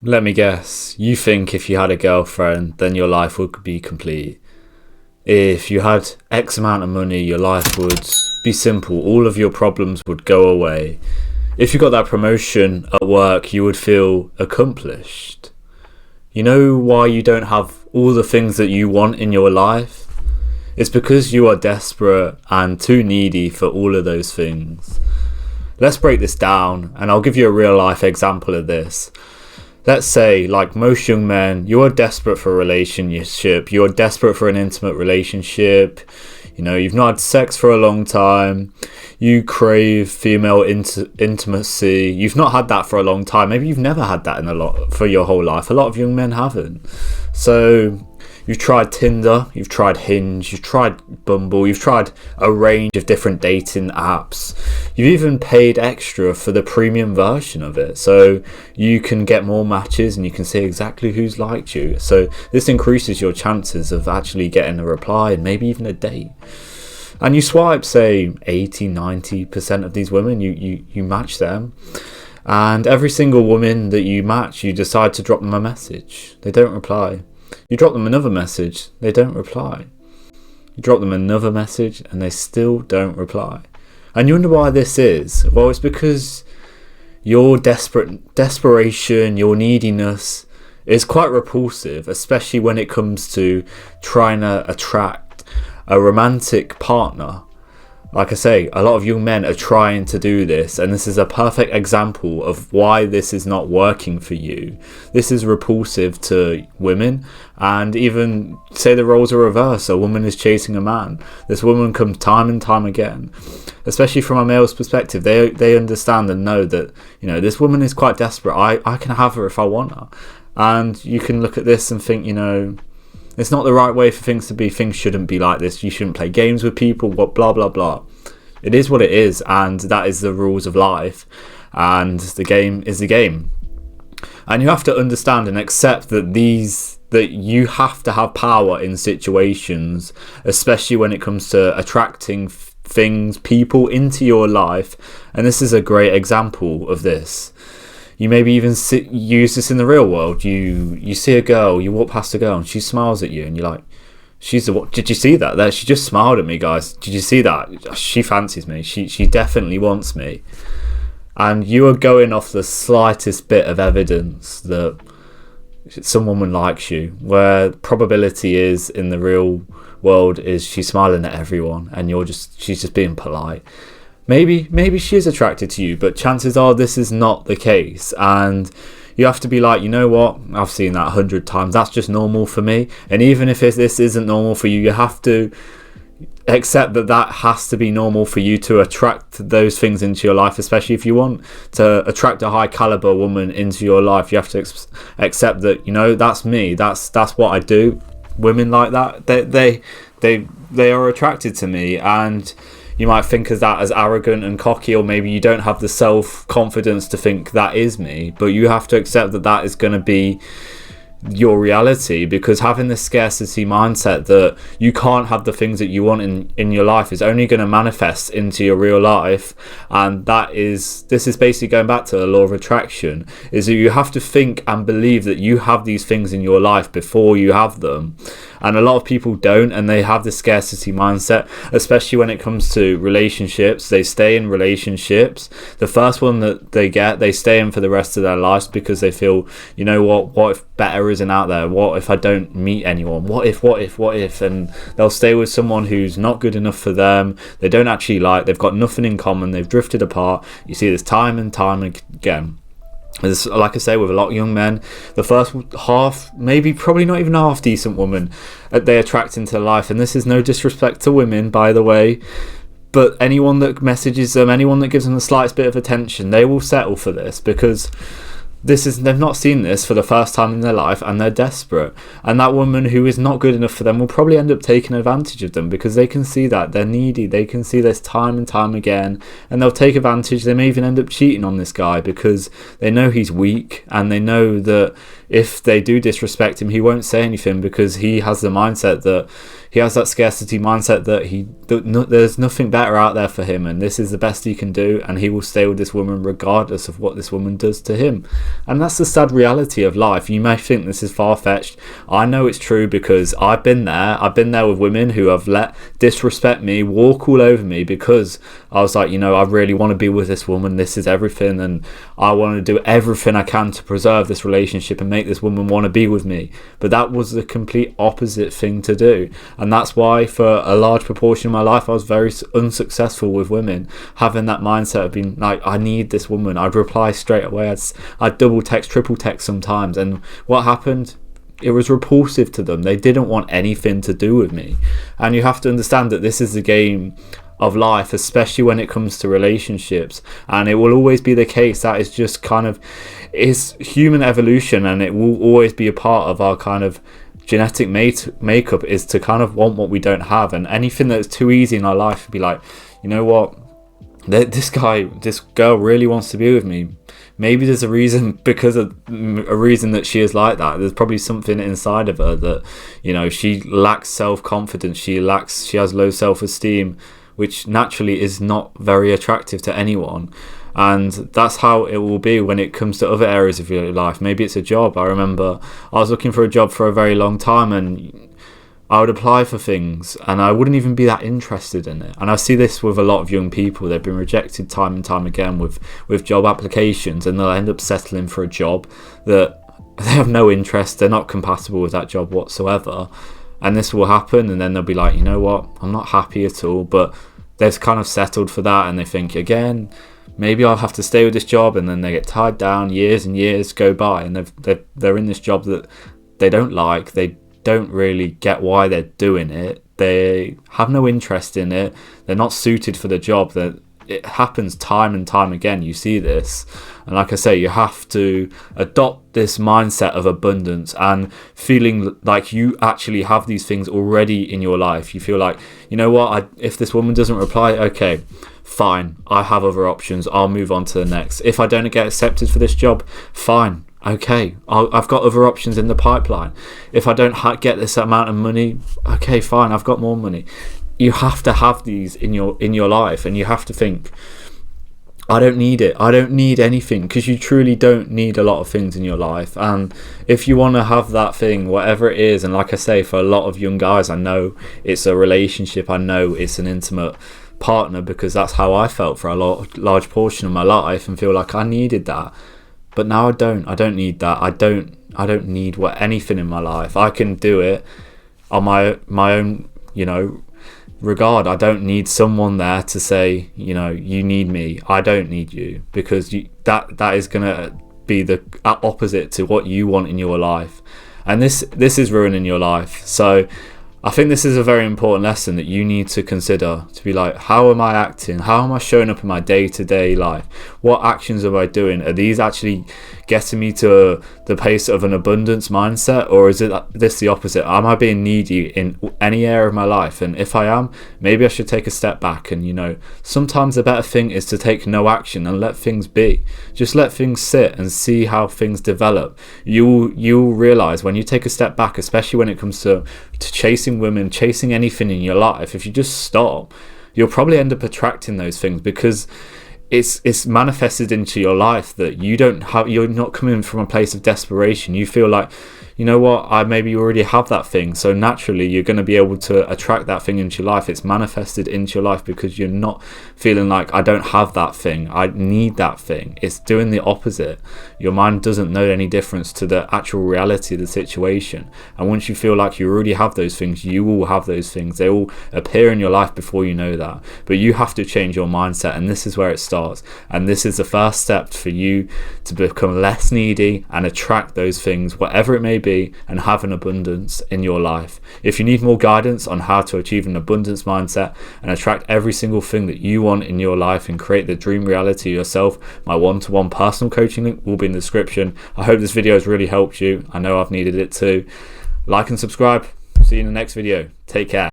Let me guess, you think if you had a girlfriend, then your life would be complete. If you had X amount of money, your life would be simple. All of your problems would go away. If you got that promotion at work, you would feel accomplished. You know why you don't have all the things that you want in your life? It's because you are desperate and too needy for all of those things. Let's break this down, and I'll give you a real life example of this. Let's say, like most young men, you're desperate for a relationship, you're desperate for an intimate relationship, you've not had sex for a long time, you crave female intimacy, you've not had that for a long time, maybe you've never had that for your whole life. A lot of young men haven't. So you've tried Tinder, you've tried Hinge, you've tried Bumble, you've tried a range of different dating apps. You've even paid extra for the premium version of it, so you can get more matches and you can see exactly who's liked you. So this increases your chances of actually getting a reply and maybe even a date. And you swipe, say, 80-90% of these women, you match them. And every single woman that you match, you decide to drop them a message. They don't reply. You drop them another message, they don't reply. You drop them another message and they still don't reply. And you wonder why this is. Well, it's because your desperation, your neediness is quite repulsive, especially when it comes to trying to attract a romantic partner. Like I say, a lot of young men are trying to do this, and this is a perfect example of why this is not working for you. This is repulsive to women, and even say the roles are reversed, a woman is chasing a man. This woman comes time and time again, especially from a male's perspective. They understand and know that, this woman is quite desperate. I can have her if I want her. And you can look at this and think, it's not the right way for things to be. Things shouldn't be like this. You shouldn't play games with people, blah, blah, blah. It is what it is, and that is the rules of life. And the game is the game. And you have to understand and accept that you have to have power in situations, especially when it comes to attracting things, people into your life. And this is a great example of this. You maybe even use this in the real world. You see a girl, you walk past a girl and she smiles at you and you're like, she's the what? Did you see that? There, she just smiled at me, guys. Did you see that? She fancies me. She definitely wants me. And you are going off the slightest bit of evidence that some woman likes you, where probability is in the real world is she's smiling at everyone and she's just being polite. Maybe she is attracted to you, but chances are this is not the case. And you have to be like, you know what? I've seen that 100 times. That's just normal for me. And even if this isn't normal for you, you have to accept that has to be normal for you to attract those things into your life. Especially if you want to attract a high caliber woman into your life, you have to accept that, that's me. That's what I do. Women like that, they are attracted to me. And you might think of that as arrogant and cocky, or maybe you don't have the self-confidence to think that is me, but you have to accept that is going to be your reality, because having this scarcity mindset that you can't have the things that you want in your life is only going to manifest into your real life. And this is basically going back to the law of attraction, is that you have to think and believe that you have these things in your life before you have them. And a lot of people don't, and they have the scarcity mindset, especially when it comes to relationships. They stay in relationships. The first one that they get, they stay in for the rest of their lives because they feel, what if better isn't out there? What if I don't meet anyone? What if? And they'll stay with someone who's not good enough for them. They don't actually like, they've got nothing in common. They've drifted apart. You see this time and time again. As, like I say, with a lot of young men, the first half, probably not even half decent woman, they attract into life. And this is no disrespect to women, by the way, but anyone that messages them, anyone that gives them the slightest bit of attention, they will settle for this, because they've not seen this for the first time in their life, and they're desperate. And that woman who is not good enough for them will probably end up taking advantage of them, because they can see that they're needy. They can see this time and time again, and they'll take advantage. They may even end up cheating on this guy because they know he's weak, and they know that if they do disrespect him, he won't say anything, because he has the mindset that he has that scarcity mindset that there's nothing better out there for him, and this is the best he can do, and he will stay with this woman regardless of what this woman does to him. And that's the sad reality of life. You may think this is far-fetched. I know it's true because I've been there with women who have let disrespect me, walk all over me, because I was like, I really want to be with this woman, this is everything, and I want to do everything I can to preserve this relationship and make this woman want to be with me. But that was the complete opposite thing to do, and that's why for a large proportion of my life I was very unsuccessful with women, having that mindset of being like, I need this woman. I'd reply straight away, I'd double text, triple text sometimes, and what happened? It was repulsive to them. They didn't want anything to do with me. And you have to understand that this is the game of life, especially when it comes to relationships, and it will always be the case. That is just kind of, it's human evolution, and it will always be a part of our kind of genetic makeup, is to kind of want what we don't have. And anything that's too easy in our life would be like, you know what, this girl really wants to be with me. Maybe there's a reason, because of a reason that she is like that. There's probably something inside of her that, she lacks self-confidence, she has low self-esteem, which naturally is not very attractive to anyone. And that's how it will be when it comes to other areas of your life. Maybe it's a job. I remember I was looking for a job for a very long time, and I would apply for things and I wouldn't even be that interested in it. And I see this with a lot of young people. They've been rejected time and time again with job applications, and they'll end up settling for a job that they have no interest, they're not compatible with that job whatsoever. And this will happen, and then they'll be like, you know what, I'm not happy at all, but they've kind of settled for that, and they think, again, maybe I'll have to stay with this job, and then they get tied down. Years and years go by, and they're in this job that they don't like. They don't really get why they're doing it. They have no interest in it. They're not suited for the job. It happens time and time again. You see this, and like I say, you have to adopt this mindset of abundance and feeling like you actually have these things already in your life. You feel like, you know what, if this woman doesn't reply, okay, fine, I have other options, I'll move on to the next. If I don't get accepted for this job, fine, okay, I've got other options in the pipeline. If I don't get this amount of money, okay, fine, I've got more money. You have to have these in your life, and you have to think, I don't need it, I don't need anything, because you truly don't need a lot of things in your life. And if you want to have that thing, whatever it is, and like I say, for a lot of young guys, I know it's a relationship, I know it's an intimate partner, because that's how I felt for a large portion of my life, and feel like I needed that. But now I don't need that. I don't need anything in my life. I can do it on my own, regard. I don't need someone there to say, you need me. I don't need you, because that is gonna be the opposite to what you want in your life, and this is ruining your life. So I think this is a very important lesson that you need to consider, to be like, how am I acting? How am I showing up in my day-to-day life? What actions am I doing? Are these actually getting me to the pace of an abundance mindset, or is it this the opposite? Am I being needy in any area of my life? And if I am, maybe I should take a step back. And sometimes the better thing is to take no action and let things be. Just let things sit and see how things develop. You'll realize when you take a step back, especially when it comes to chasing women, chasing anything in your life, if you just stop, you'll probably end up attracting those things, because it's manifested into your life that you're not coming from a place of desperation. You feel like, you know what, maybe you already have that thing, so naturally you're going to be able to attract that thing into your life. It's manifested into your life because you're not feeling like, I don't have that thing, I need that thing. It's doing the opposite. Your mind doesn't know any difference to the actual reality of the situation, and once you feel like you already have those things, you will have those things. They will appear in your life before you know that. But you have to change your mindset, and this is where it starts, and this is the first step for you to become less needy and attract those things, whatever it may be, and have an abundance in your life. If you need more guidance on how to achieve an abundance mindset and attract every single thing that you want in your life and create the dream reality yourself, my one-to-one personal coaching link will be in the description. I hope this video has really helped you. I know I've needed it too. Like and subscribe. See you in the next video. Take care.